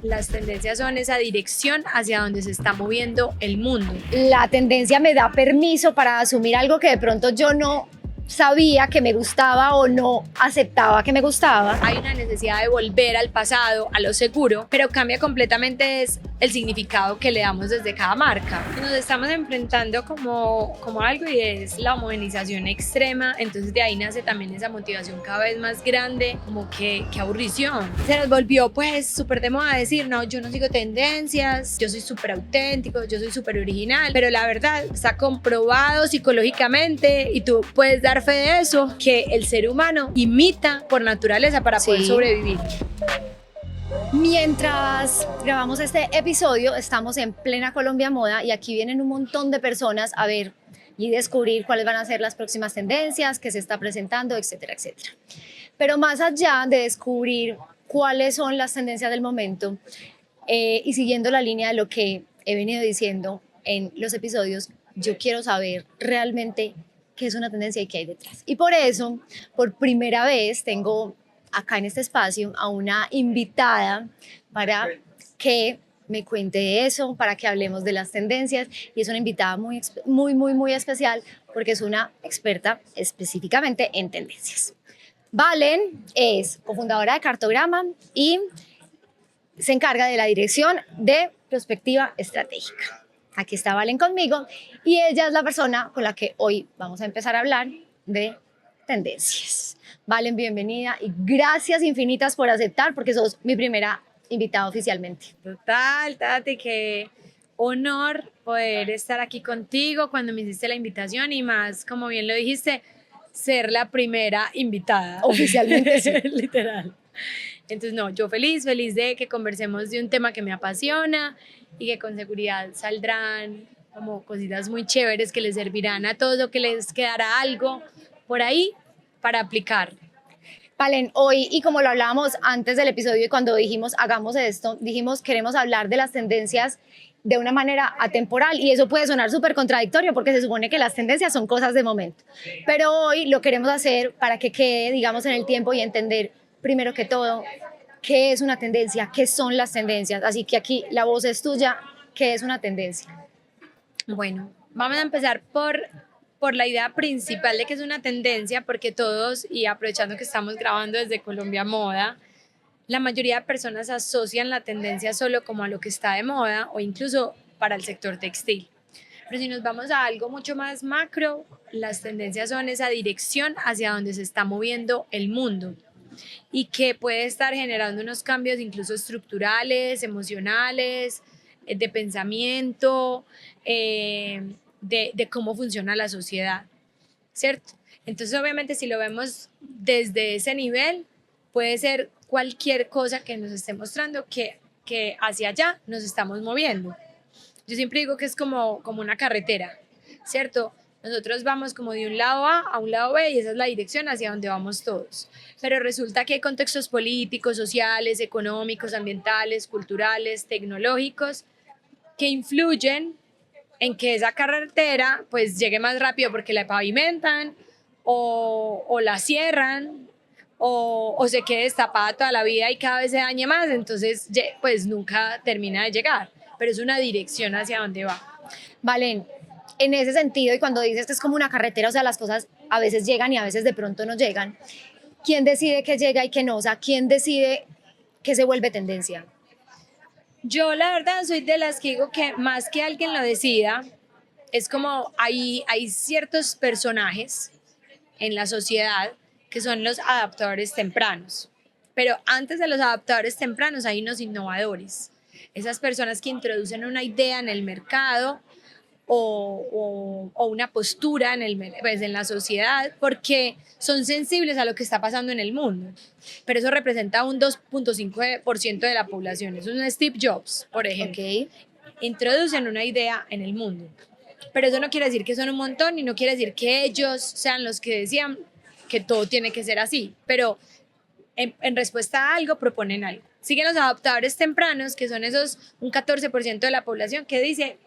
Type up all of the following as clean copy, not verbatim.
Las tendencias son esa dirección hacia donde se está moviendo el mundo. La tendencia me da permiso para asumir algo que de pronto yo no sabía que me gustaba o no aceptaba que me gustaba. Hay una necesidad de volver al pasado, a lo seguro, pero cambia completamente el significado que le damos desde cada marca. Nos estamos enfrentando como algo y es la homogenización extrema, entonces de ahí nace también esa motivación cada vez más grande, como que aburrición. Se nos volvió pues súper de moda decir, no, yo no sigo tendencias, yo soy súper auténtico, yo soy súper original, pero la verdad está comprobado psicológicamente y tú puedes dar fe de eso, que el ser humano imita por naturaleza para poder sobrevivir. Mientras grabamos este episodio, estamos en plena Colombia Moda y aquí vienen un montón de personas a ver y descubrir cuáles van a ser las próximas tendencias, qué se está presentando, etcétera, etcétera. Pero más allá de descubrir cuáles son las tendencias del momento y siguiendo la línea de lo que he venido diciendo en los episodios, yo quiero saber realmente qué es una tendencia y qué hay detrás. Y por eso, por primera vez, tengo acá en este espacio a una invitada para que me cuente de eso, para que hablemos de las tendencias, y es una invitada muy especial porque es una experta específicamente en tendencias. Valen es cofundadora de Cartograma y se encarga de la dirección de prospectiva estratégica. Aquí está Valen conmigo y ella es la persona con la que hoy vamos a empezar a hablar de tendencias. Valen, bienvenida y gracias infinitas por aceptar porque sos mi primera invitada oficialmente. Total, Tati, qué honor poder estar aquí contigo cuando me hiciste la invitación y más, como bien lo dijiste, ser la primera invitada. Oficialmente sí. Literal. Entonces, no, yo feliz de que conversemos de un tema que me apasiona y que con seguridad saldrán como cositas muy chéveres que les servirán a todos o que les quedará algo por ahí para aplicar. Valen, hoy, y como lo hablábamos antes del episodio y cuando dijimos hagamos esto, dijimos queremos hablar de las tendencias de una manera atemporal y eso puede sonar súper contradictorio porque se supone que las tendencias son cosas de momento, pero hoy lo queremos hacer para que quede, digamos, en el tiempo y entender primero que todo qué es una tendencia, qué son las tendencias, así que aquí la voz es tuya, ¿qué es una tendencia? Bueno, vamos a empezar por la idea principal de que es una tendencia, porque todos, y aprovechando que estamos grabando desde Colombia Moda, la mayoría de personas asocian la tendencia solo como a lo que está de moda o incluso para el sector textil. Pero si nos vamos a algo mucho más macro, las tendencias son esa dirección hacia donde se está moviendo el mundo y que puede estar generando unos cambios incluso estructurales, emocionales, de pensamiento, de cómo funciona la sociedad, ¿cierto? Entonces, obviamente, si lo vemos desde ese nivel, puede ser cualquier cosa que nos esté mostrando que hacia allá nos estamos moviendo. Yo siempre digo que es como una carretera, ¿cierto? Nosotros vamos como de un lado A a un lado B y esa es la dirección hacia donde vamos todos. Pero resulta que hay contextos políticos, sociales, económicos, ambientales, culturales, tecnológicos que influyen en que esa carretera pues llegue más rápido porque la pavimentan o la cierran o se quede destapada toda la vida y cada vez se dañe más, entonces pues nunca termina de llegar, pero es una dirección hacia donde va. Valen, en ese sentido y cuando dices que es como una carretera, o sea, las cosas a veces llegan y a veces de pronto no llegan, ¿quién decide qué llega y qué no? O sea, ¿quién decide qué se vuelve tendencia? Yo la verdad soy de las que digo que más que alguien lo decida, es como hay ciertos personajes en la sociedad que son los adaptadores tempranos. Pero antes de los adaptadores tempranos hay unos innovadores. Esas personas que introducen una idea en el mercado o una postura pues en la sociedad porque son sensibles a lo que está pasando en el mundo. Pero eso representa un 2.5% de la población. Es un Steve Jobs, por ejemplo. Okay. Introducen una idea en el mundo. Pero eso no quiere decir que son un montón y no quiere decir que ellos sean los que decían que todo tiene que ser así. Pero en respuesta a algo proponen algo. Siguen los adaptadores tempranos, que son esos un 14% de la población que dice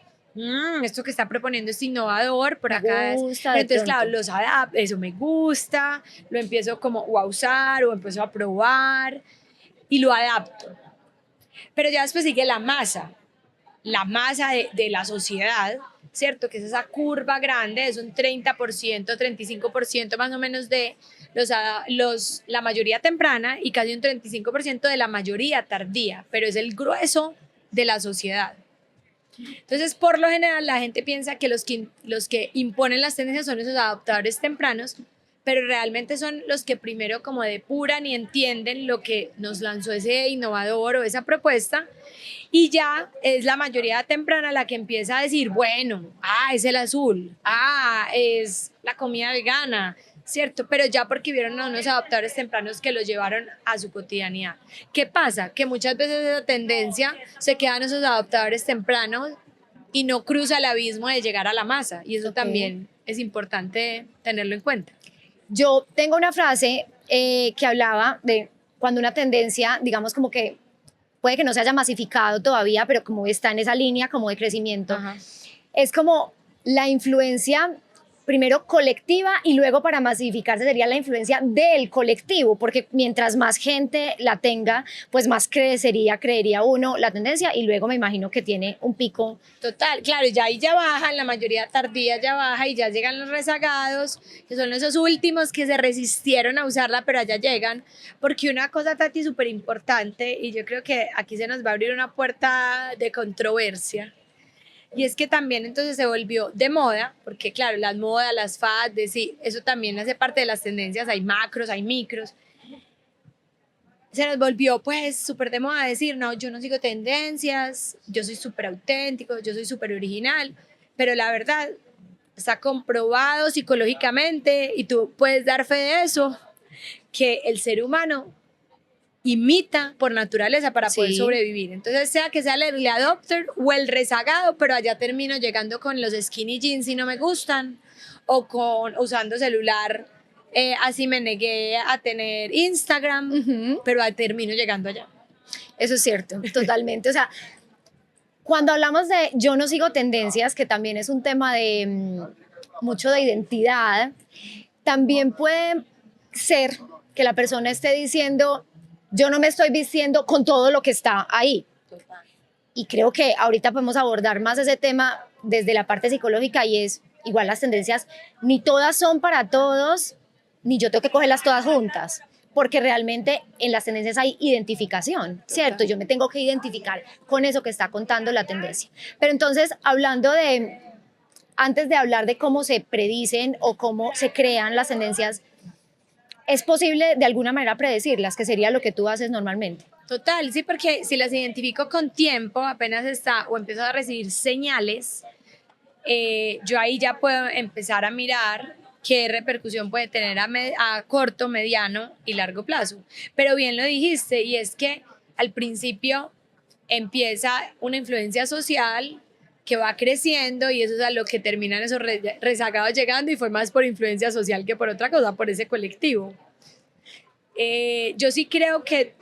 esto que está proponiendo es innovador, por acá gusta, pero entonces claro, los adapto, eso me gusta, lo empiezo como a usar o empiezo a probar y lo adapto. Pero ya después sigue la masa de la sociedad, ¿cierto? Que es esa curva grande, es un 30%, 35% más o menos de la mayoría temprana y casi un 35% de la mayoría tardía, pero es el grueso de la sociedad. Entonces, por lo general, la gente piensa que los que imponen las tendencias son esos adoptadores tempranos, pero realmente son los que primero como depuran y entienden lo que nos lanzó ese innovador o esa propuesta, y ya es la mayoría temprana la que empieza a decir, bueno, es el azul, es la comida vegana, ¿cierto? Pero ya porque vieron a unos adoptadores tempranos que los llevaron a su cotidianidad. ¿Qué pasa? Que muchas veces esa tendencia se queda en esos adoptadores tempranos y no cruza el abismo de llegar a la masa, y eso también es importante tenerlo en cuenta. Yo tengo una frase que hablaba de cuando una tendencia, digamos como que puede que no se haya masificado todavía, pero como está en esa línea como de crecimiento, Ajá. es como la influencia primero colectiva y luego para masificarse sería la influencia del colectivo, porque mientras más gente la tenga, pues más creería uno la tendencia y luego me imagino que tiene un pico. Total, claro, ya ahí ya baja, en la mayoría tardía ya baja y ya llegan los rezagados, que son esos últimos que se resistieron a usarla, pero allá llegan, porque una cosa, Tati, súper importante, y yo creo que aquí se nos va a abrir una puerta de controversia, y es que también entonces se volvió de moda, porque claro, las modas, las fads, sí, eso también hace parte de las tendencias, hay macros, hay micros. Se nos volvió pues súper de moda decir, no, yo no sigo tendencias, yo soy súper auténtico, yo soy súper original, pero la verdad está comprobado psicológicamente y tú puedes dar fe de eso, que el ser humano imita por naturaleza para poder sobrevivir. Entonces, sea que sea el early adopter o el rezagado, pero allá termino llegando con los skinny jeans y no me gustan, o con usando celular, así me negué a tener Instagram, pero termino llegando allá. Eso es cierto, totalmente. O sea, cuando hablamos de yo no sigo tendencias, que también es un tema de mucho de identidad, también puede ser que la persona esté diciendo yo no me estoy vistiendo con todo lo que está ahí. Y creo que ahorita podemos abordar más ese tema desde la parte psicológica y es igual las tendencias, ni todas son para todos, ni yo tengo que cogerlas todas juntas, porque realmente en las tendencias hay identificación, ¿cierto? Yo me tengo que identificar con eso que está contando la tendencia. Pero entonces, antes de hablar de cómo se predicen o cómo se crean las tendencias, ¿es posible de alguna manera predecirlas, que sería lo que tú haces normalmente? Total, sí, porque si las identifico con tiempo, apenas está o empiezo a recibir señales, yo ahí ya puedo empezar a mirar qué repercusión puede tener a corto, mediano y largo plazo. Pero bien lo dijiste, y es que al principio empieza una influencia social que va creciendo y eso es a lo que terminan esos rezagados llegando, y fue más por influencia social que por otra cosa, por ese colectivo. Yo sí creo que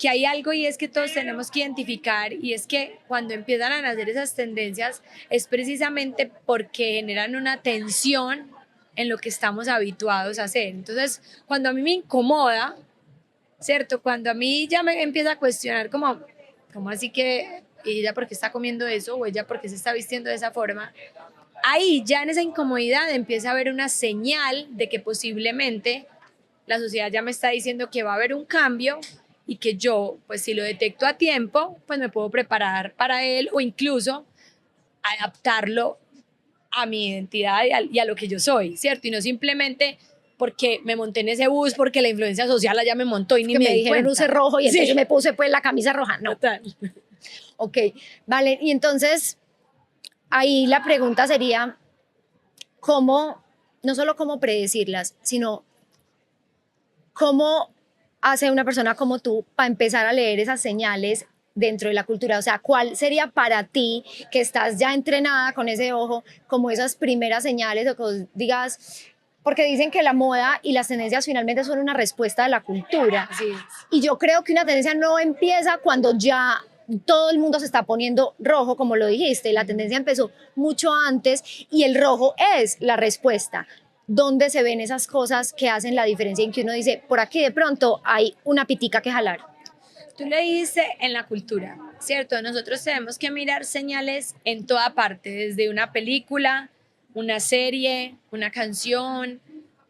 hay algo, y es que todos tenemos que identificar, y es que cuando empiezan a nacer esas tendencias es precisamente porque generan una tensión en lo que estamos habituados a hacer. Entonces, cuando a mí me incomoda, ¿cierto? Cuando a mí ya me empieza a cuestionar como así que ella por qué está comiendo eso o ella por qué se está vistiendo de esa forma, ahí ya en esa incomodidad empieza a haber una señal de que posiblemente la sociedad ya me está diciendo que va a haber un cambio y que yo, pues si lo detecto a tiempo, pues me puedo preparar para él o incluso adaptarlo a mi identidad y a lo que yo soy, ¿cierto? Y no simplemente porque me monté en ese bus, porque la influencia social allá me montó y ni que me me di dijeron cuenta. use rojo y entonces yo me puse pues la camisa roja, no. Total. Ok, vale, y entonces ahí la pregunta sería cómo, no solo cómo predecirlas, sino cómo hace una persona como tú para empezar a leer esas señales dentro de la cultura. O sea, ¿cuál sería para ti, que estás ya entrenada con ese ojo, como esas primeras señales o que digas, porque dicen que la moda y las tendencias finalmente son una respuesta de la cultura. Así es. Y yo creo que una tendencia no empieza cuando ya todo el mundo se está poniendo rojo, como lo dijiste. La tendencia empezó mucho antes y el rojo es la respuesta. ¿Dónde se ven esas cosas que hacen la diferencia en que uno dice, por aquí de pronto hay una pitica que jalar? Tú le dijiste en la cultura, ¿cierto? Nosotros tenemos que mirar señales en toda parte, desde una película, una serie, una canción,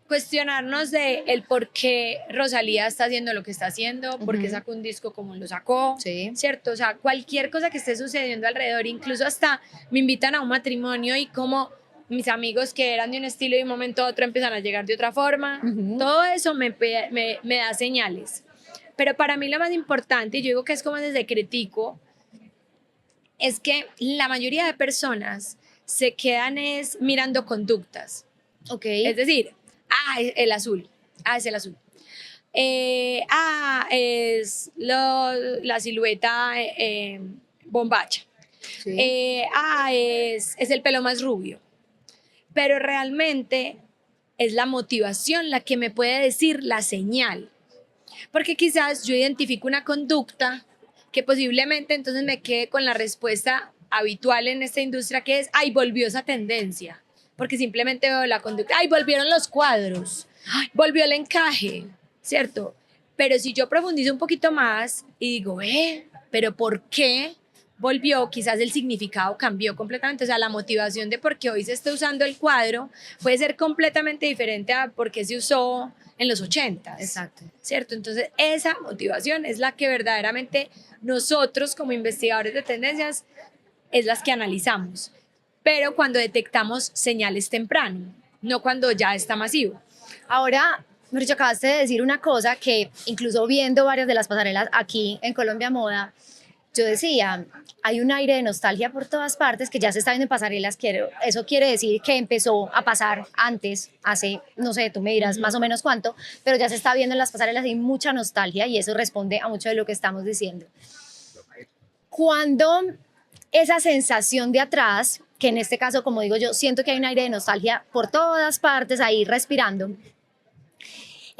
cuestionarnos de el por qué Rosalía está haciendo lo que está haciendo, por qué sacó un disco como lo sacó, Sí. ¿cierto? O sea, cualquier cosa que esté sucediendo alrededor, incluso hasta me invitan a un matrimonio y como mis amigos que eran de un estilo y de un momento a otro empiezan a llegar de otra forma, todo eso me da señales. Pero para mí lo más importante, y yo digo que es como desde critico, es que la mayoría de personas se quedan es mirando conductas. Ok. Es decir, el azul, es el azul. Es la silueta bombacha. Sí. Es el pelo más rubio. Pero realmente es la motivación la que me puede decir la señal. Porque quizás yo identifico una conducta que posiblemente entonces me quede con la respuesta habitual en esta industria que es, ay, volvió esa tendencia. Porque simplemente veo la conducta, ay, volvieron los cuadros, ay, volvió el encaje, ¿cierto? Pero si yo profundizo un poquito más y digo, pero ¿por qué volvió? Quizás el significado cambió completamente, o sea, la motivación de por qué hoy se está usando el cuadro puede ser completamente diferente a por qué se usó en los 80s. Exacto. ¿Cierto? Entonces, esa motivación es la que verdaderamente nosotros como investigadores de tendencias es las que analizamos, pero cuando detectamos señales temprano, no cuando ya está masivo. Ahora, Mauricio, acabaste de decir una cosa que incluso viendo varias de las pasarelas aquí en Colombia Moda, yo decía, hay un aire de nostalgia por todas partes que ya se está viendo en pasarelas. Eso quiere decir que empezó a pasar antes, hace, no sé, tú me dirás más o menos cuánto, pero ya se está viendo en las pasarelas, hay mucha nostalgia y eso responde a mucho de lo que estamos diciendo. Cuando esa sensación de atrás, que en este caso, como digo yo, siento que hay un aire de nostalgia por todas partes ahí respirando,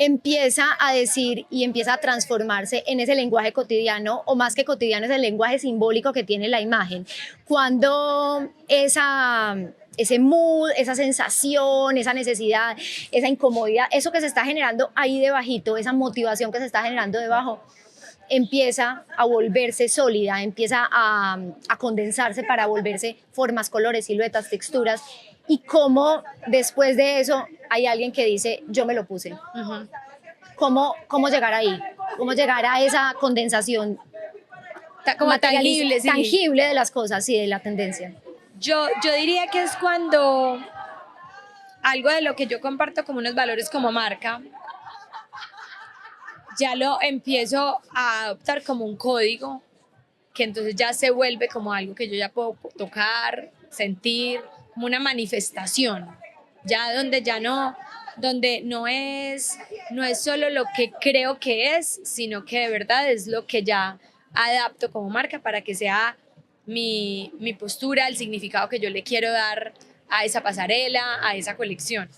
empieza a decir y empieza a transformarse en ese lenguaje cotidiano, o más que cotidiano, es el lenguaje simbólico que tiene la imagen. Cuando ese mood, esa sensación, esa necesidad, esa incomodidad, eso que se está generando ahí debajito, esa motivación que se está generando debajo, empieza a volverse sólida, empieza a condensarse para volverse formas, colores, siluetas, texturas, y cómo después de eso hay alguien que dice, yo me lo puse. ¿Cómo llegar ahí? ¿Cómo llegar a esa condensación Como tangible, sí. Tangible de las cosas y de la tendencia? Yo diría que es cuando algo de lo que yo comparto como unos valores como marca, ya lo empiezo a adoptar como un código, que entonces ya se vuelve como algo que yo ya puedo tocar, sentir, como una manifestación, ya donde no es solo lo que creo que es, sino que de verdad es lo que ya adapto como marca para que sea mi postura, el significado que yo le quiero dar a esa pasarela, a esa colección.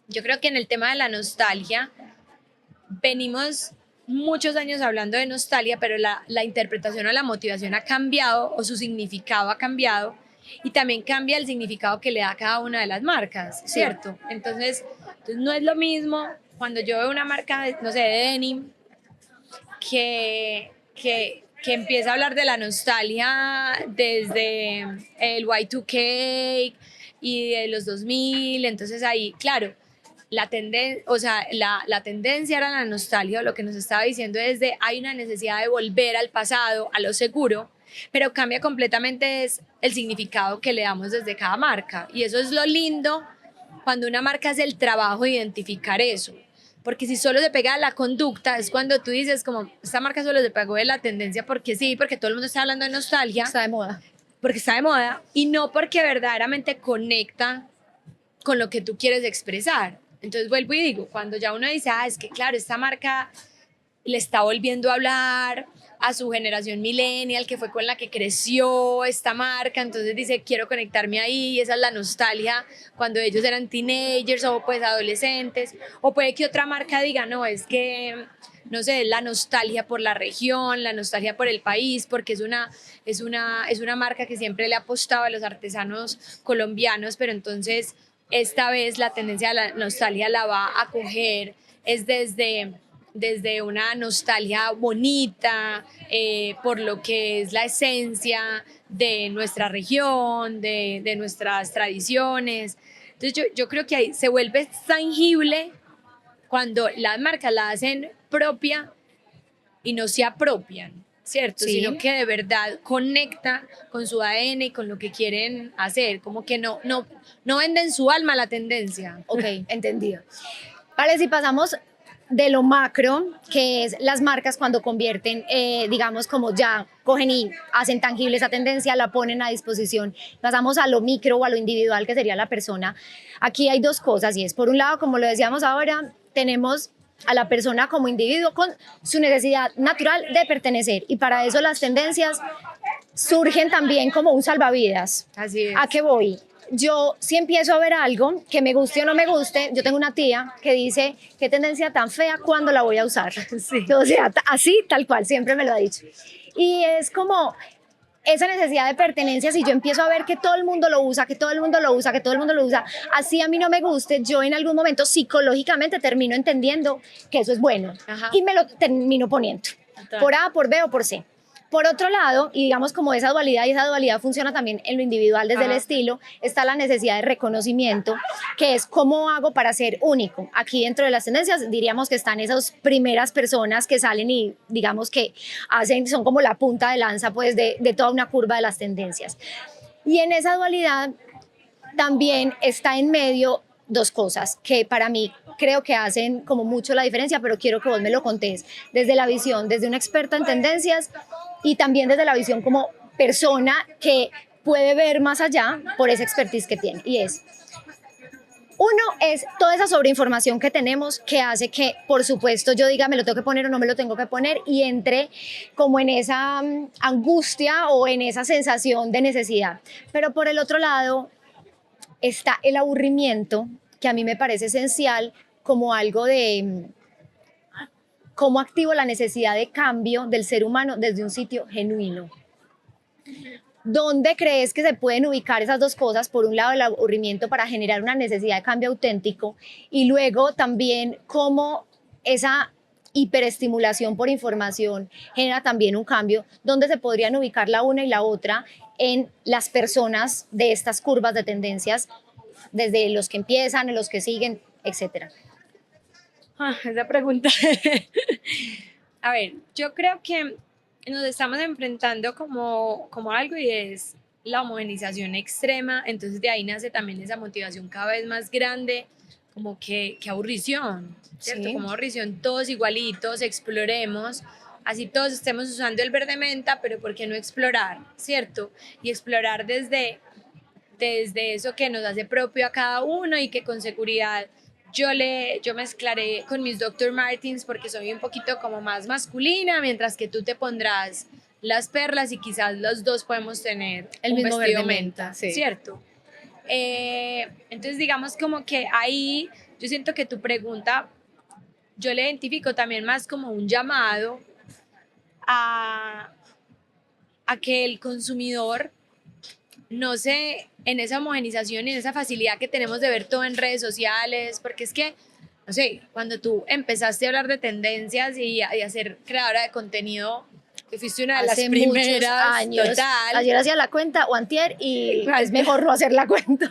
Yo creo que en el tema de la nostalgia, venimos muchos años hablando de nostalgia, pero la interpretación o la motivación ha cambiado o su significado ha cambiado y también cambia el significado que le da a cada una de las marcas, ¿cierto? Entonces no es lo mismo cuando yo veo una marca, no sé, de denim, que empieza a hablar de la nostalgia desde el Y2K y de los 2000, entonces ahí, claro, la tendencia era la nostalgia, lo que nos estaba diciendo es de hay una necesidad de volver al pasado, a lo seguro, pero cambia completamente es el significado que le damos desde cada marca. Y eso es lo lindo cuando una marca hace el trabajo de identificar eso. Porque si solo se pega a la conducta, es cuando tú dices como, esta marca solo se pegó de la tendencia porque sí, porque todo el mundo está hablando de nostalgia. Está de moda. Porque está de moda y no porque verdaderamente conecta con lo que tú quieres expresar. Entonces vuelvo y digo, cuando ya uno dice, es que claro, esta marca le está volviendo a hablar a su generación millennial, que fue con la que creció esta marca, entonces dice, quiero conectarme ahí, y esa es la nostalgia cuando ellos eran teenagers o pues adolescentes, o puede que otra marca diga, no, es que, no sé, la nostalgia por la región, la nostalgia por el país, porque es una marca que siempre le ha apostado a los artesanos colombianos, pero entonces esta vez la tendencia a la nostalgia la va a coger es desde desde una nostalgia bonita por lo que es la esencia de nuestra región, de nuestras tradiciones. Entonces yo creo que ahí se vuelve tangible cuando las marcas la hacen propia y no se apropian, ¿cierto? Sí. Sino que de verdad conecta con su ADN y con lo que quieren hacer, como que no venden su alma a la tendencia. Ok, entendido. Vale, si pasamos de lo macro, que es las marcas cuando convierten, digamos, como ya cogen y hacen tangible esa tendencia, la ponen a disposición, pasamos a lo micro o a lo individual, que sería la persona. Aquí hay dos cosas, y es, por un lado, como lo decíamos ahora, tenemos a la persona como individuo con su necesidad natural de pertenecer, y para eso las tendencias surgen también como un salvavidas. Así es. ¿A qué voy? Yo si empiezo a ver algo que me guste o no me guste, yo tengo una tía que dice, qué tendencia tan fea, ¿cuándo la voy a usar? Sí. O sea, así, tal cual, siempre me lo ha dicho. Y es como esa necesidad de pertenencia, si yo empiezo a ver que todo el mundo lo usa, que todo el mundo lo usa, que todo el mundo lo usa, así a mí no me guste, yo en algún momento psicológicamente termino entendiendo que eso es bueno. Ajá. Y me lo termino poniendo, Total. por A, por B o por C. Por otro lado, y digamos como esa dualidad, y esa dualidad funciona también en lo individual desde el estilo, está la necesidad de reconocimiento, que es cómo hago para ser único. Aquí dentro de las tendencias diríamos que están esas primeras personas que salen y digamos que son como la punta de lanza pues de toda una curva de las tendencias. Y en esa dualidad también está en medio dos cosas que para mí creo que hacen como mucho la diferencia, pero quiero que vos me lo contés desde la visión, desde una experta en tendencias y también desde la visión como persona que puede ver más allá por esa expertise que tiene. Y es, uno es toda esa sobreinformación que tenemos que hace que, por supuesto, yo diga me lo tengo que poner o no me lo tengo que poner y entre como en esa angustia o en esa sensación de necesidad. Pero por el otro lado está el aburrimiento, que a mí me parece esencial como algo de cómo activo la necesidad de cambio del ser humano desde un sitio genuino. ¿Dónde crees que se pueden ubicar esas dos cosas? Por un lado, el aburrimiento para generar una necesidad de cambio auténtico y luego también cómo esa hiperestimulación por información genera también un cambio, donde se podrían ubicar la una y la otra en las personas de estas curvas de tendencias, desde los que empiezan, los que siguen, etcétera. Esa pregunta. A ver, yo creo que nos estamos enfrentando como algo y es la homogenización extrema, entonces de ahí nace también esa motivación cada vez más grande, como que aburrición, ¿cierto? Sí. Como aburrición, todos igualitos, exploremos, así todos estemos usando el verde menta, pero ¿por qué no explorar, cierto? Y explorar desde eso que nos hace propio a cada uno y que con seguridad yo mezclaré con mis Dr. Martens porque soy un poquito como más masculina, mientras que tú te pondrás las perlas y quizás los dos podemos tener El un mismo vestido verde menta, menta, sí. ¿cierto? Entonces digamos como que ahí yo siento que tu pregunta yo le identifico también más como un llamado a que el consumidor no sé, en esa homogenización y en esa facilidad que tenemos de ver todo en redes sociales, porque es que, no sé, cuando tú empezaste a hablar de tendencias y a ser creadora de contenido, que fuiste una de las Hace primeras, muchos años. total. Ayer hacía la cuenta o antier y Igual. es mejor no hacer la cuenta.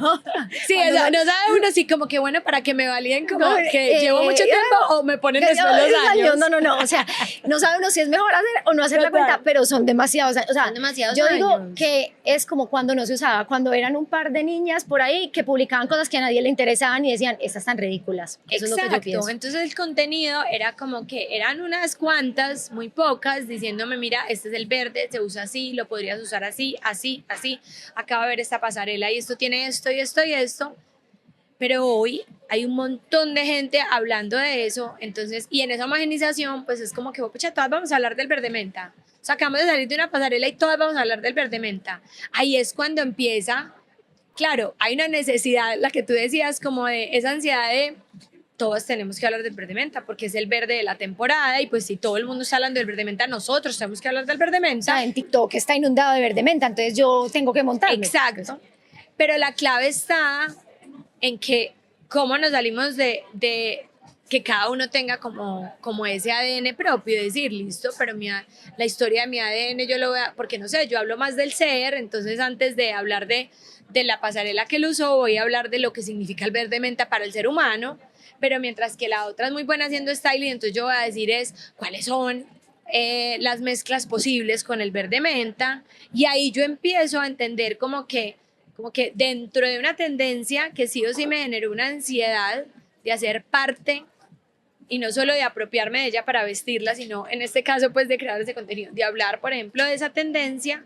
Sí, o sea, no sabe uno así como que bueno, para que me validen como que llevo mucho tiempo o me ponen después los años. No, o sea, no sabe uno si es mejor hacer o no hacer la Total. cuenta, pero son demasiados, o sea, Son demasiados yo digo años. que es como cuando no se usaba, cuando eran un par de niñas por ahí que publicaban cosas que a nadie le interesaban y decían, estas están ridículas. Eso es lo que yo pienso. Entonces el contenido era como que eran unas cuantas, muy pocas, diciéndome, mira, este es el verde, se usa así, lo podrías usar así, así, así, acaba de ver esta pasarela y esto tiene esto y esto y esto, pero hoy hay un montón de gente hablando de eso, entonces, y en esa homogenización, pues es como que, pucha, todas vamos a hablar del verde menta, o sea, acabamos de salir de una pasarela y todas vamos a hablar del verde menta, ahí es cuando empieza, claro, hay una necesidad, la que tú decías, como de esa ansiedad de todos tenemos que hablar del verde menta porque es el verde de la temporada y pues si todo el mundo está hablando del verde menta, nosotros tenemos que hablar del verde O menta. sea, en TikTok está inundado de verde menta, entonces yo tengo que montarme. Exacto. Pero la clave está en que cómo nos salimos de que cada uno tenga como ese ADN propio, decir, listo, pero la historia de mi ADN yo lo voy a, porque no sé, yo hablo más del ser, entonces antes de hablar de la pasarela que lo usó, voy a hablar de lo que significa el verde menta para el ser humano, pero mientras que la otra es muy buena haciendo styling, entonces yo voy a decir es cuáles son las mezclas posibles con el verde menta, y ahí yo empiezo a entender como que dentro de una tendencia que sí o sí me generó una ansiedad de hacer parte y no solo de apropiarme de ella para vestirla, sino en este caso pues de crear ese contenido, de hablar por ejemplo de esa tendencia,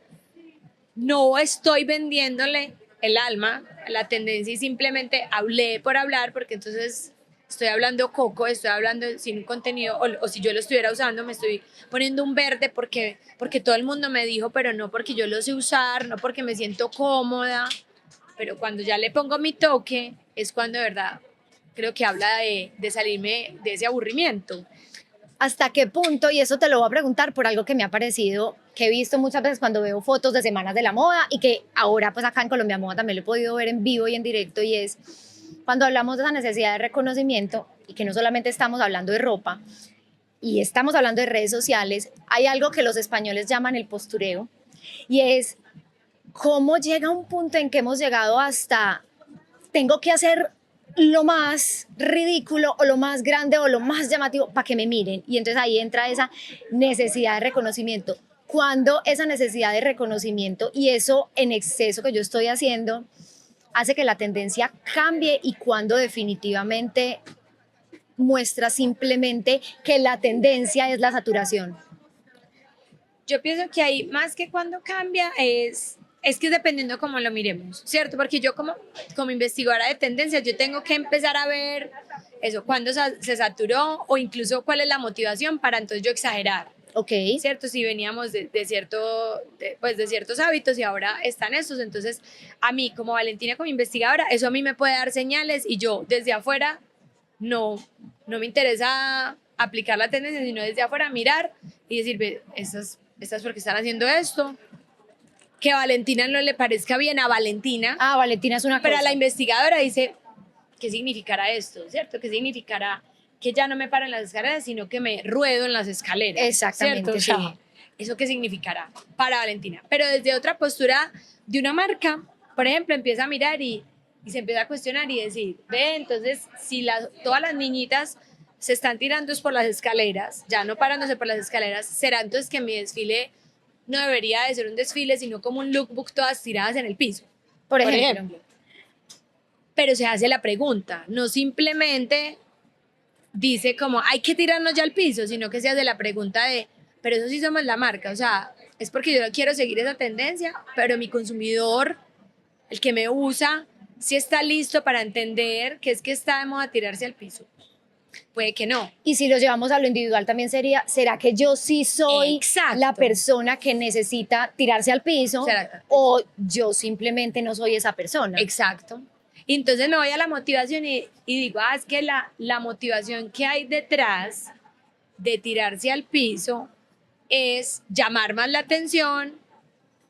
no estoy vendiéndole el alma a la tendencia y simplemente hablé por hablar, porque entonces estoy hablando coco, estoy hablando sin un contenido, o si yo lo estuviera usando me estoy poniendo un verde porque todo el mundo me dijo, pero no porque yo lo sé usar, no porque me siento cómoda, pero cuando ya le pongo mi toque es cuando de verdad creo que habla de salirme de ese aburrimiento. ¿Hasta qué punto? Y eso te lo voy a preguntar por algo que me ha parecido, que he visto muchas veces cuando veo fotos de Semanas de la Moda y que ahora pues acá en Colombia Moda también lo he podido ver en vivo y en directo, y es cuando hablamos de esa necesidad de reconocimiento y que no solamente estamos hablando de ropa y estamos hablando de redes sociales, hay algo que los españoles llaman el postureo, y es cómo llega un punto en que hemos llegado hasta tengo que hacer lo más ridículo o lo más grande o lo más llamativo para que me miren, y entonces ahí entra esa necesidad de reconocimiento. Cuando esa necesidad de reconocimiento y eso en exceso que yo estoy haciendo hace que la tendencia cambie, y cuando definitivamente muestra simplemente que la tendencia es la saturación. Yo pienso que ahí, más que cuando cambia, es que es dependiendo cómo lo miremos, ¿cierto? Porque yo como investigadora de tendencias, yo tengo que empezar a ver eso, cuándo se saturó o incluso cuál es la motivación para entonces yo exagerar. Ok. ¿Cierto? Si veníamos pues de ciertos hábitos y ahora están estos, entonces a mí como Valentina, como investigadora, eso a mí me puede dar señales y yo desde afuera no me interesa aplicar la tendencia, sino desde afuera mirar y decir, ve, estas porque están haciendo esto, que a Valentina no le parezca bien a Valentina, Valentina es una pero cosa. a la investigadora dice, ¿qué significará esto? ¿Cierto? ¿Qué significará que ya no me paro en las escaleras, sino que me ruedo en las escaleras? Exactamente, ¿cierto? sí. O sea, ¿eso qué significará para Valentina? Pero desde otra postura de una marca, por ejemplo, empieza a mirar y se empieza a cuestionar y decir, ve, entonces, si todas las niñitas se están tirando por las escaleras, ya no parándose por las escaleras, ¿será entonces que mi desfile no debería de ser un desfile, sino como un lookbook todas tiradas en el piso? Por ejemplo. Pero se hace la pregunta, no simplemente dice como hay que tirarnos ya al piso, sino que se hace la pregunta de, pero eso sí somos la marca, o sea, es porque yo no quiero seguir esa tendencia, pero mi consumidor, el que me usa, sí está listo para entender que es que está de moda tirarse al piso. Puede que no. Y si lo llevamos a lo individual también ¿será que yo sí soy Exacto. la persona que necesita tirarse al piso? O yo simplemente no soy esa persona. Exacto. Y entonces me voy a la motivación y digo, es que la motivación que hay detrás de tirarse al piso es llamar más la atención.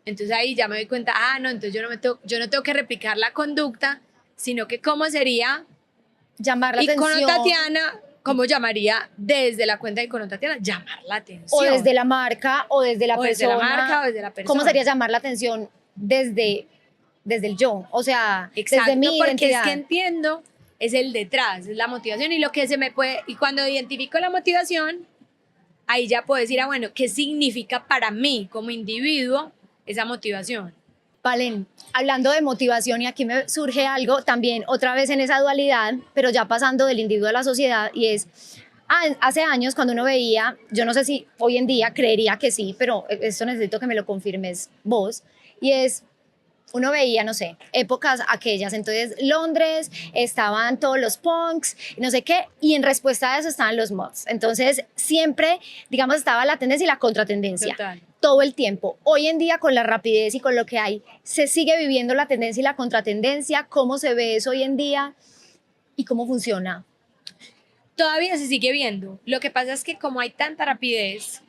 Entonces ahí ya me doy cuenta, no, entonces yo no tengo que replicar la conducta, sino que cómo sería llamar la atención. Icono Tatiana, ¿cómo llamaría desde la cuenta de Icono Tatiana? Llamar la atención. O desde la marca, o desde la persona. Desde la marca, o desde la persona. ¿Cómo sería llamar la atención desde el yo? O sea, exacto, desde mi porque identidad. es que entiendo, es el detrás, es la motivación y lo que se me puede, y cuando identifico la motivación, ahí ya puedo decir, bueno, ¿qué significa para mí como individuo esa motivación? Valen, hablando de motivación, y aquí me surge algo también otra vez en esa dualidad, pero ya pasando del individuo a la sociedad, y es, hace años cuando uno veía, yo no sé si hoy en día creería que sí, pero esto necesito que me lo confirmes vos, y es, uno veía, no sé, épocas aquellas, entonces Londres, estaban todos los punks, no sé qué, y en respuesta a eso estaban los mods. Entonces siempre, digamos, estaba la tendencia y la contratendencia. Total. Todo el tiempo. Hoy en día, con la rapidez y con lo que hay, se sigue viviendo la tendencia y la contratendencia. ¿Cómo se ve eso hoy en día y cómo funciona? Todavía se sigue viendo. Lo que pasa es que como hay tanta rapidez,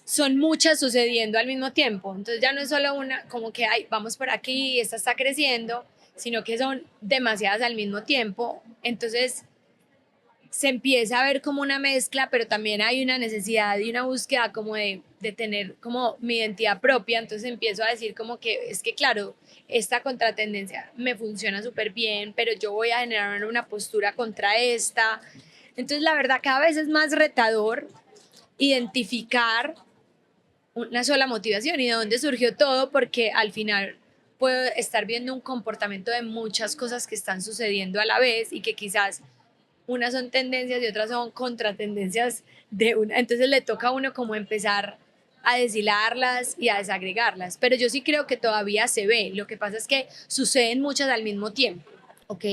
son muchas sucediendo al mismo tiempo. Entonces ya no es solo una, como que vamos por aquí, esta está creciendo, sino que son demasiadas al mismo tiempo. Entonces se empieza a ver como una mezcla, pero también hay una necesidad y una búsqueda como de tener como mi identidad propia. Entonces empiezo a decir como que es que claro, esta contratendencia me funciona súper bien, pero yo voy a generar una postura contra esta. Entonces la verdad cada vez es más retador identificar una sola motivación y de dónde surgió todo, porque al final puedo estar viendo un comportamiento de muchas cosas que están sucediendo a la vez y que quizás unas son tendencias y otras son contratendencias de una. Entonces le toca a uno como empezar a deshilarlas y a desagregarlas. Pero yo sí creo que todavía se ve. Lo que pasa es que suceden muchas al mismo tiempo. Ok.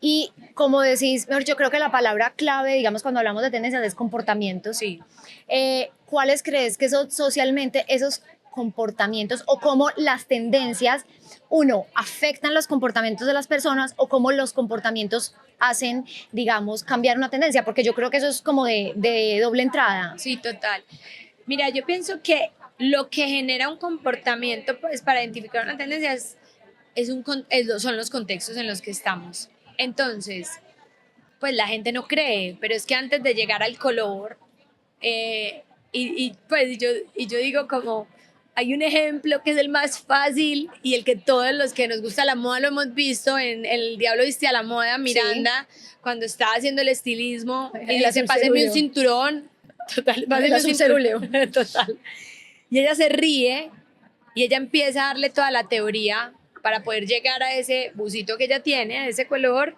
Y como decís, mejor, yo creo que la palabra clave, digamos, cuando hablamos de tendencias es comportamientos. Sí. ¿Cuáles crees que son socialmente esos comportamientos o cómo las tendencias, uno, afectan los comportamientos de las personas o cómo los comportamientos hacen, digamos, cambiar una tendencia? Porque yo creo que eso es como de doble entrada. Sí, total. Mira, yo pienso que lo que genera un comportamiento pues, para identificar una tendencia son los contextos en los que estamos. Entonces, pues la gente no cree, pero es que antes de llegar al color, pues yo digo como, hay un ejemplo que es el más fácil y el que todos los que nos gusta la moda lo hemos visto en El Diablo Viste a la Moda, Miranda, cuando estaba haciendo el estilismo y El dice, páseme un cinturón, total, páseme un cinturón, total. Y ella se ríe y ella empieza a darle toda la teoría para poder llegar a ese busito que ella tiene, a ese color.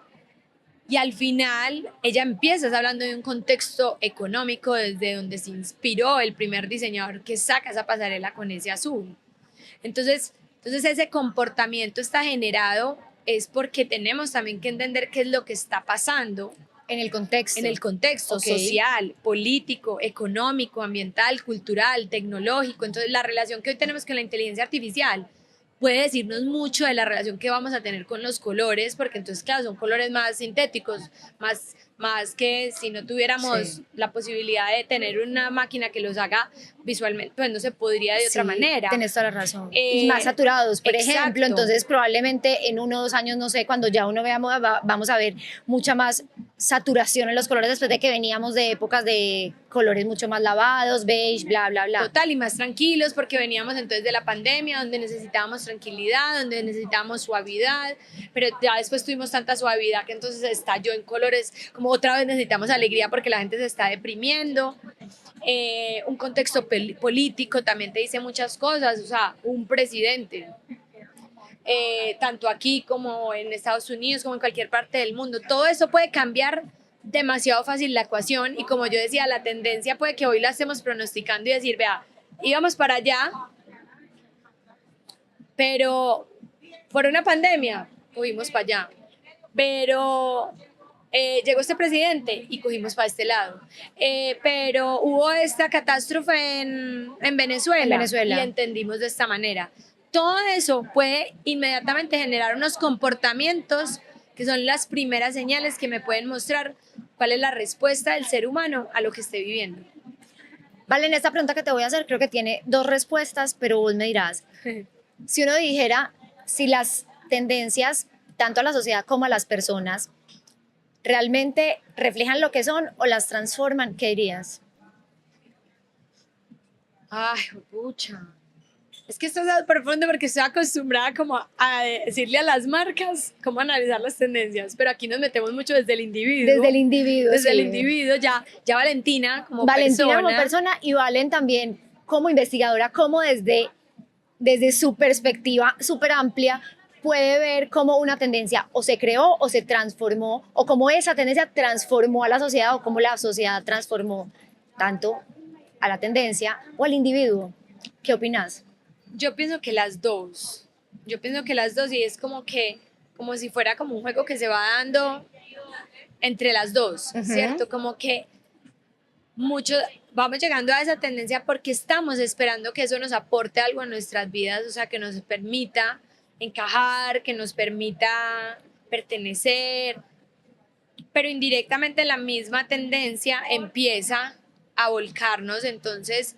Y al final ella empieza hablando de un contexto económico desde donde se inspiró el primer diseñador que saca esa pasarela con ese azul. Entonces ese comportamiento está generado es porque tenemos también que entender qué es lo que está pasando en el contexto okay, social, político, económico, ambiental, cultural, tecnológico. Entonces la relación que hoy tenemos con la inteligencia artificial puede decirnos mucho de la relación que vamos a tener con los colores, porque entonces, claro, son colores más sintéticos, más que si no tuviéramos la posibilidad de tener una máquina que los haga visualmente, pues no se podría de otra manera. Tienes toda la razón. Y más saturados, por ejemplo, entonces probablemente en 1 o 2 años, no sé, cuando ya uno vea moda, vamos a ver mucha más saturación en los colores después de que veníamos de épocas de colores mucho más lavados, beige, bla, bla, bla. Total, y más tranquilos porque veníamos entonces de la pandemia donde necesitábamos tranquilidad, donde necesitábamos suavidad, pero ya después tuvimos tanta suavidad que entonces estalló en colores, como otra vez necesitamos alegría porque la gente se está deprimiendo. Un contexto político también te dice muchas cosas, o sea, un presidente, tanto aquí como en Estados Unidos, como en cualquier parte del mundo, todo eso puede cambiar demasiado fácil la ecuación y como yo decía, la tendencia puede que hoy la estemos pronosticando y decir, vea, íbamos para allá, pero por una pandemia cogimos para allá, pero llegó este presidente y cogimos para este lado, pero hubo esta catástrofe en Venezuela y entendimos de esta manera. Todo eso puede inmediatamente generar unos comportamientos que son las primeras señales que me pueden mostrar cuál es la respuesta del ser humano a lo que esté viviendo. Vale, en esta pregunta que te voy a hacer creo que tiene 2 respuestas, pero vos me dirás, si uno dijera si las tendencias, tanto a la sociedad como a las personas, realmente reflejan lo que son o las transforman, ¿qué dirías? Ay, pucha. Es que esto es profundo porque estoy acostumbrada como a decirle a las marcas cómo analizar las tendencias, pero aquí nos metemos mucho desde el individuo. Desde el individuo, Desde el individuo, ya Valentina como persona y Valen también como investigadora, como desde su perspectiva súper amplia, puede ver cómo una tendencia o se creó o se transformó, o cómo esa tendencia transformó a la sociedad o cómo la sociedad transformó tanto a la tendencia o al individuo. ¿Qué opinas? Yo pienso que las dos. Yo pienso que las dos y es como si fuera como un juego que se va dando entre las dos, ¿cierto? Como que vamos llegando a esa tendencia porque estamos esperando que eso nos aporte algo a nuestras vidas, o sea, que nos permita encajar, que nos permita pertenecer, pero indirectamente la misma tendencia empieza a volcarnos entonces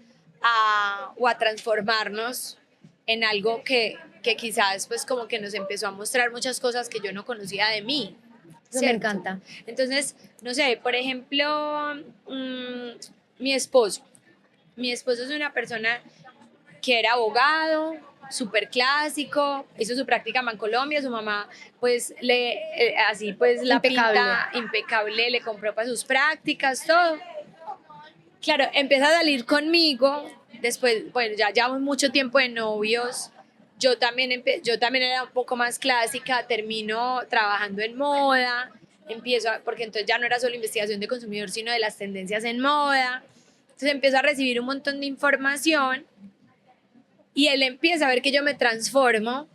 o a transformarnos en algo que quizás pues como que nos empezó a mostrar muchas cosas que yo no conocía de mí, Eso me encanta. Entonces, no sé, por ejemplo, mi esposo. Mi esposo es una persona que era abogado, súper clásico, hizo su práctica en Colombia, su mamá pues así pues la Impecable. pinta impecable, le compró para sus prácticas, todo. Claro, empieza a salir conmigo, después, bueno, ya llevamos mucho tiempo de novios, yo también era un poco más clásica, termino trabajando en moda, porque entonces ya no era solo investigación de consumidor, sino de las tendencias en moda, entonces empiezo a recibir un montón de información y él empieza a ver que yo me transformo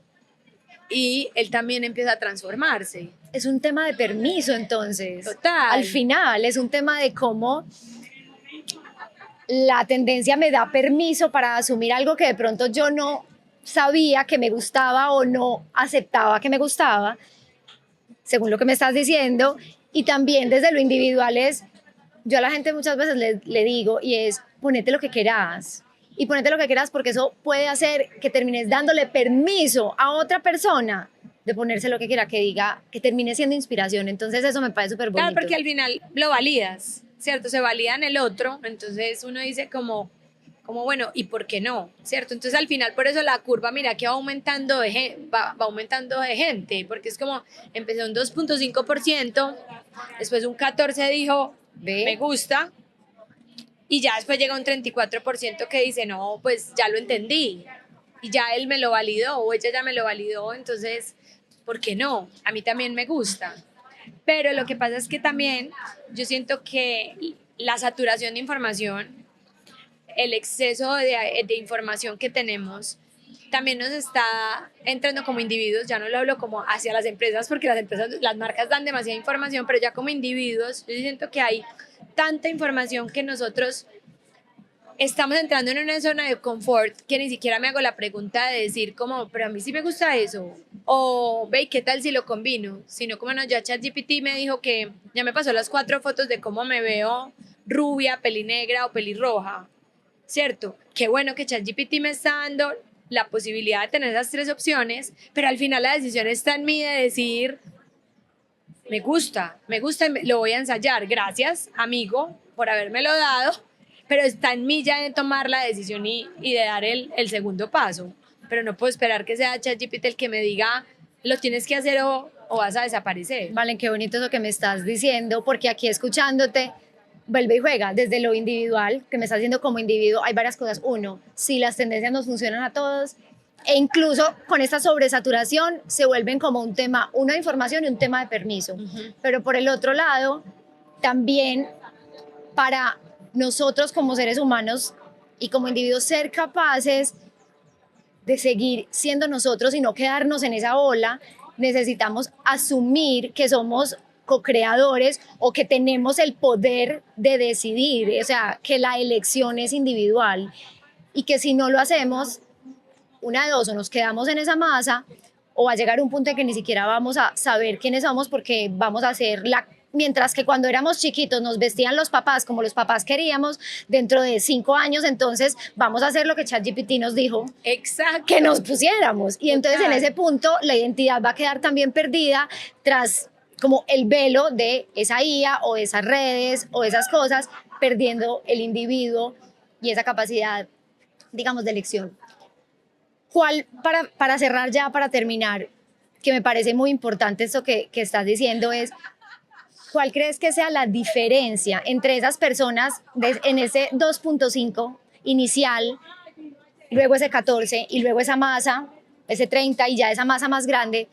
y él también empieza a transformarse. Es un tema de permiso, entonces. Total. Al final es un tema de cómo la tendencia me da permiso para asumir algo que de pronto yo no sabía que me gustaba o no aceptaba que me gustaba, según lo que me estás diciendo. Y también desde lo individual es, yo a la gente muchas veces le digo, y es, ponete lo que quieras. Y ponete lo que quieras porque eso puede hacer que termines dándole permiso a otra persona de ponerse lo que quiera, que diga, que termine siendo inspiración. Entonces eso me parece súper bonito. Claro, porque al final lo validas, ¿cierto? Se valida en el otro, entonces uno dice como bueno, ¿y por qué no? ¿Cierto? Entonces al final por eso la curva, mira que va aumentando va aumentando de gente, porque es como, empezó un 2.5%, después un 14% dijo, me gusta, y ya después llega un 34% que dice, no, pues ya lo entendí, y ya él me lo validó, o ella ya me lo validó, entonces, ¿por qué no? A mí también me gusta. Pero lo que pasa es que también yo siento que la saturación de información, el exceso de información que tenemos, también nos está entrando como individuos, ya no lo hablo como hacia las empresas, porque las marcas dan demasiada información, pero ya como individuos, yo siento que hay tanta información que nosotros estamos entrando en una zona de confort que ni siquiera me hago la pregunta de decir como, pero a mí sí me gusta eso, o ve, ¿qué tal si lo combino? Sino como no, ya ChatGPT me dijo que ya me pasó las 4 fotos de cómo me veo rubia, pelinegra o pelirroja, ¿cierto? Qué bueno que ChatGPT me está dando la posibilidad de tener esas 3 opciones, pero al final la decisión está en mí de decir, me gusta y lo voy a ensayar, gracias amigo por habérmelo dado, pero está en mí ya de tomar la decisión y de dar el segundo paso, pero no puedo esperar que sea ChatGPT el que me diga, lo tienes que hacer o vas a desaparecer. Valen, qué bonito eso que me estás diciendo, porque aquí escuchándote, vuelve y juega desde lo individual, que me estás diciendo como individuo, hay varias cosas. Uno, si las tendencias nos funcionan a todos, e incluso con esta sobresaturación se vuelven como un tema, una información y un tema de permiso. Pero por el otro lado, también para nosotros como seres humanos y como individuos ser capaces de seguir siendo nosotros y no quedarnos en esa ola, necesitamos asumir que somos co-creadores o que tenemos el poder de decidir, o sea, que la elección es individual y que si no lo hacemos, una de dos, o nos quedamos en esa masa o va a llegar un punto en que ni siquiera vamos a saber quiénes somos porque vamos a ser mientras que cuando éramos chiquitos nos vestían los papás como los papás queríamos, dentro de 5 años entonces vamos a hacer lo que ChatGPT nos dijo. Exacto. Que nos pusiéramos. Y entonces Total. en ese punto la identidad va a quedar también perdida tras como el velo de esa IA o esas redes o esas cosas, perdiendo el individuo y esa capacidad, digamos, de elección. ¿Cuál, para cerrar ya, para terminar, que me parece muy importante esto que estás diciendo es, ¿cuál crees que sea la diferencia entre esas personas en ese 2.5 inicial, luego ese 14 y luego esa masa, ese 30 y ya esa masa más grande,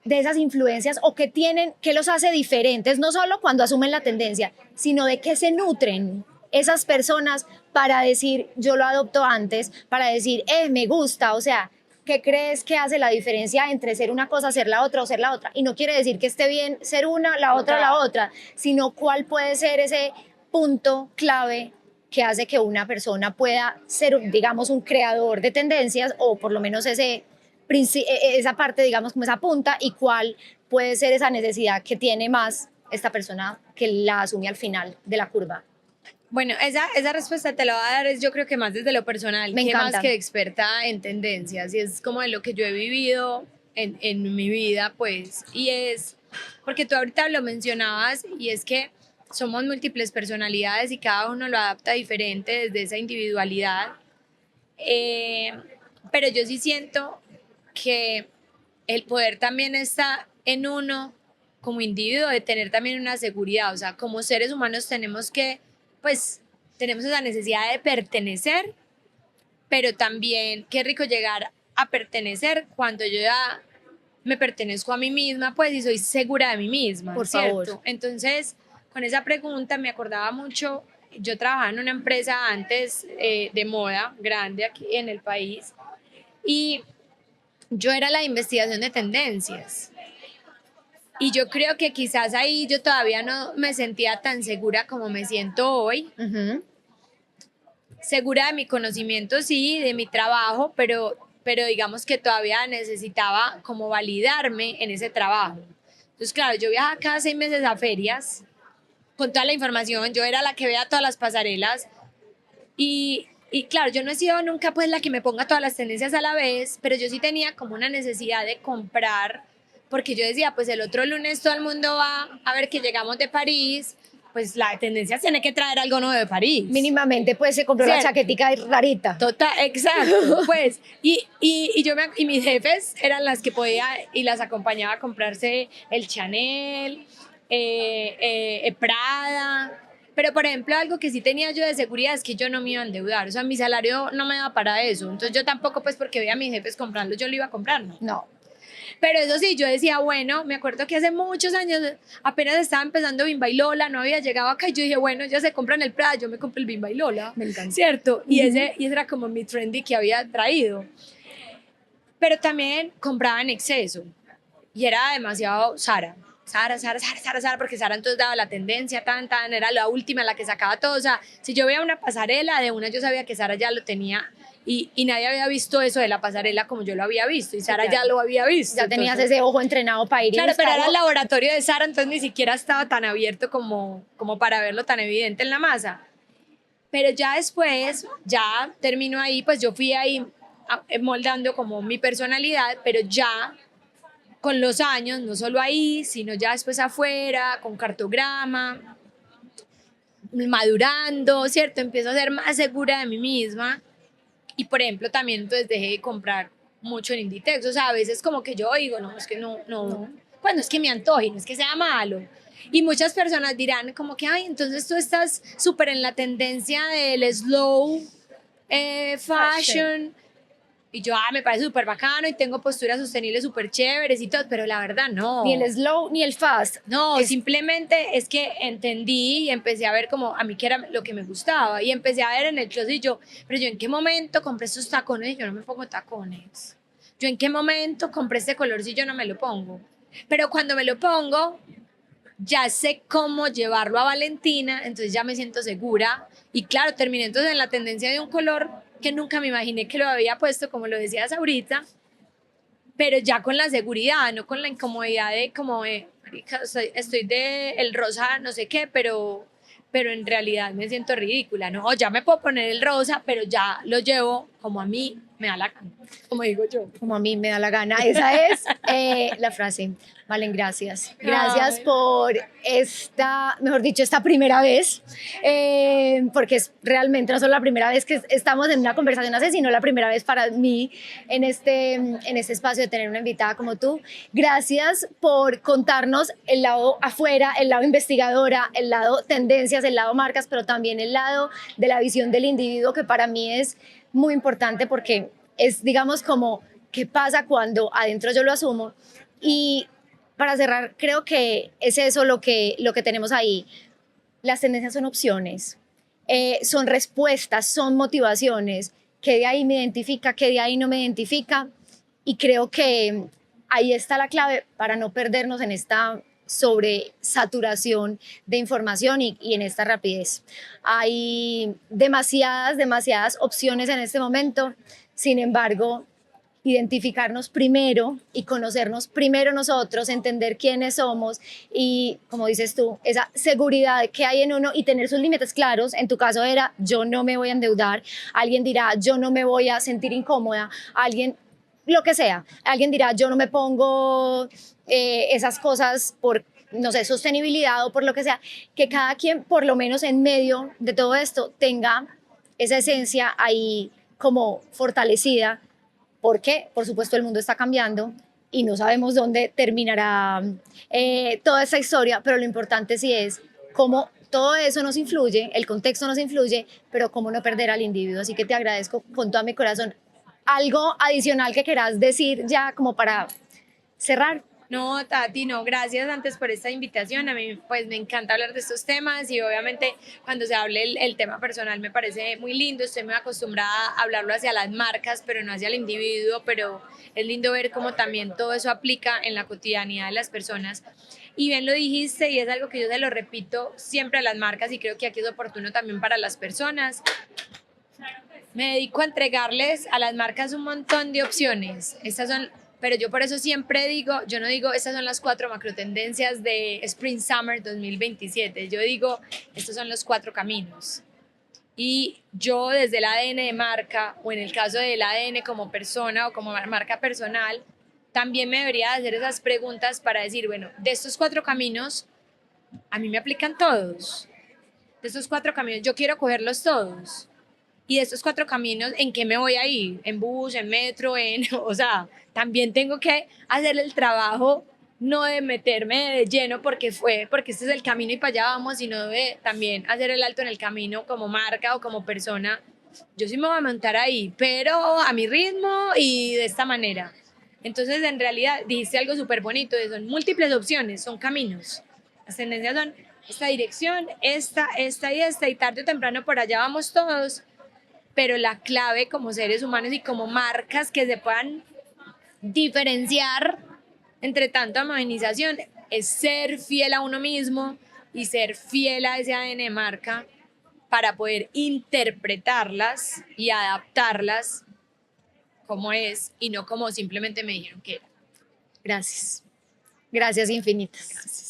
de esas influencias o que tienen, que los hace diferentes, no solo cuando asumen la tendencia, sino de qué se nutren esas personas para decir, yo lo adopto antes, para decir, me gusta, o sea, ¿qué crees que hace la diferencia entre ser una cosa, ser la otra o ser la otra? Y no quiere decir que esté bien ser una, la otra, sino cuál puede ser ese punto clave que hace que una persona pueda ser, digamos, un creador de tendencias o por lo menos esa parte, digamos, como esa punta, y cuál puede ser esa necesidad que tiene más esta persona que la asume al final de la curva. Bueno, esa respuesta te la voy a dar yo creo que más desde lo personal, Me encanta. más que experta en tendencias, y es como de lo que yo he vivido en mi vida, pues, y es porque tú ahorita lo mencionabas y es que somos múltiples personalidades y cada uno lo adapta diferente desde esa individualidad. Pero yo sí siento que el poder también está en uno como individuo de tener también una seguridad, o sea, como seres humanos tenemos que, pues, tenemos esa necesidad de pertenecer, pero también qué rico llegar a pertenecer cuando yo ya me pertenezco a mí misma, pues, y soy segura de mí misma, Por ¿cierto? favor. Entonces, con esa pregunta me acordaba mucho, yo trabajaba en una empresa antes de moda grande aquí en el país y yo era la investigación de tendencias. Y yo creo que quizás ahí yo todavía no me sentía tan segura como me siento hoy. Segura de mi conocimiento, sí, de mi trabajo, pero digamos que todavía necesitaba como validarme en ese trabajo. Entonces, claro, yo viajaba cada 6 meses a ferias con toda la información, yo era la que veía todas las pasarelas y claro, yo no he sido nunca pues la que me ponga todas las tendencias a la vez, pero yo sí tenía como una necesidad de comprar, porque yo decía, pues el otro lunes todo el mundo va a ver que llegamos de París, pues la tendencia tiene que traer algo nuevo de París. Mínimamente, pues se compró la ¿Cierto? chaquetica rarita. Total, exacto, pues, y mis jefes eran las que podía y las acompañaba a comprarse el Chanel, Prada, pero por ejemplo algo que sí tenía yo de seguridad es que yo no me iba a endeudar, o sea, mi salario no me daba para eso, entonces yo tampoco pues porque veía a mis jefes comprarlo, yo lo iba a comprar, ¿no? No. Pero eso sí, yo decía, bueno, me acuerdo que hace muchos años apenas estaba empezando Bimba y Lola, no había llegado acá y yo dije, bueno, ya se compran el Prada, yo me compré el Bimba y Lola. Me encanta. ¿Cierto? Y ese era como mi trendy que había traído. Pero también compraba en exceso y era demasiado Zara. Zara, porque Zara entonces daba la tendencia, era la última la que sacaba todo. O sea, si yo veía una pasarela, de una yo sabía que Zara ya lo tenía y nadie había visto eso de la pasarela como yo lo había visto y Zara claro. ya lo había visto. Ya tenías entonces, ese ojo entrenado para ir y claro, pero buscarlo. era el laboratorio de Zara, entonces ni siquiera estaba tan abierto como para verlo tan evidente en la masa. Pero ya después, ya terminó ahí, pues yo fui ahí moldando como mi personalidad, pero ya con los años, no solo ahí, sino ya después afuera, con cartograma, madurando, ¿cierto? Empiezo a ser más segura de mí misma. Y por ejemplo, también entonces dejé de comprar mucho en Inditex. O sea, a veces como que yo digo, no, es que no. Pues no es que me antoje, no es que sea malo. Y muchas personas dirán como que, ay, entonces tú estás súper en la tendencia del slow fashion. Y yo, me parece súper bacano y tengo posturas sostenibles súper chéveres y todo, pero la verdad no. Ni el slow ni el fast. No, simplemente es que entendí y empecé a ver como a mí que era lo que me gustaba y empecé a ver en el closet y yo, pero yo en qué momento compré estos tacones y yo no me pongo tacones. Yo en qué momento compré este color si yo no me lo pongo. Pero cuando me lo pongo, ya sé cómo llevarlo a Valentina, entonces ya me siento segura y claro, terminé entonces en la tendencia de un color que nunca me imaginé que lo había puesto, como lo decías ahorita, pero ya con la seguridad, no con la incomodidad de como de, marica, estoy de el rosa no sé qué, pero en realidad me siento ridícula, no, ya me puedo poner el rosa, pero ya lo llevo como a mí me da la gana, como digo yo. Como a mí me da la gana. Esa es la frase. Valen, gracias. Gracias por esta, mejor dicho, esta primera vez, porque es realmente no solo la primera vez que estamos en una conversación así, sino la primera vez para mí en este espacio de tener una invitada como tú. Gracias por contarnos el lado afuera, el lado investigadora, el lado tendencias, el lado marcas, pero también el lado de la visión del individuo, que para mí es muy importante porque es, digamos, como qué pasa cuando adentro yo lo asumo. Y para cerrar, creo que es eso lo que tenemos ahí. Las tendencias son opciones, son respuestas, son motivaciones, que de ahí me identifica, que de ahí no me identifica, y creo que ahí está la clave para no perdernos en esta sobresaturación de información y en esta rapidez. Hay demasiadas opciones en este momento, sin embargo, identificarnos primero y conocernos primero nosotros, entender quiénes somos y, como dices tú, esa seguridad que hay en uno y tener sus límites claros. En tu caso era, yo no me voy a endeudar, alguien dirá, yo no me voy a sentir incómoda, alguien lo que sea. Alguien dirá, yo no me pongo esas cosas por, no sé, sostenibilidad o por lo que sea, que cada quien, por lo menos en medio de todo esto, tenga esa esencia ahí como fortalecida, porque, por supuesto, el mundo está cambiando y no sabemos dónde terminará toda esta historia, pero lo importante sí es cómo todo eso nos influye, el contexto nos influye, pero cómo no perder al individuo. Así que te agradezco con todo mi corazón. ¿Algo adicional que quieras decir ya como para cerrar? No, Tati, no, gracias antes por esta invitación. A mí pues me encanta hablar de estos temas y obviamente cuando se hable el tema personal me parece muy lindo. Estoy muy acostumbrada a hablarlo hacia las marcas, pero no hacia el individuo, pero es lindo ver cómo también todo eso aplica en la cotidianidad de las personas. Y bien lo dijiste y es algo que yo se lo repito siempre a las marcas y creo que aquí es oportuno también para las personas. Me dedico a entregarles a las marcas un montón de opciones. Estas son, pero yo por eso siempre digo, yo no digo estas son las 4 macro tendencias de Spring Summer 2027. Yo digo, estos son los 4 caminos. Y yo desde el ADN de marca, o en el caso del ADN como persona o como marca personal, también me debería hacer esas preguntas para decir, bueno, de estos 4 caminos, a mí me aplican todos. De estos 4 caminos, yo quiero cogerlos todos. Y de estos 4 caminos, ¿en qué me voy a ir? ¿En bus, en metro, o sea, también tengo que hacer el trabajo, no de meterme de lleno porque este es el camino y para allá vamos, sino de también hacer el alto en el camino como marca o como persona. Yo sí me voy a montar ahí, pero a mi ritmo y de esta manera. Entonces, en realidad, dijiste algo súper bonito, son múltiples opciones, son caminos. Las tendencias son esta dirección, esta, y tarde o temprano por allá vamos todos, pero la clave como seres humanos y como marcas que se puedan diferenciar entre tanta homogenización es ser fiel a uno mismo y ser fiel a ese ADN de marca para poder interpretarlas y adaptarlas como es y no como simplemente me dijeron que era. Gracias. Gracias infinitas. Gracias.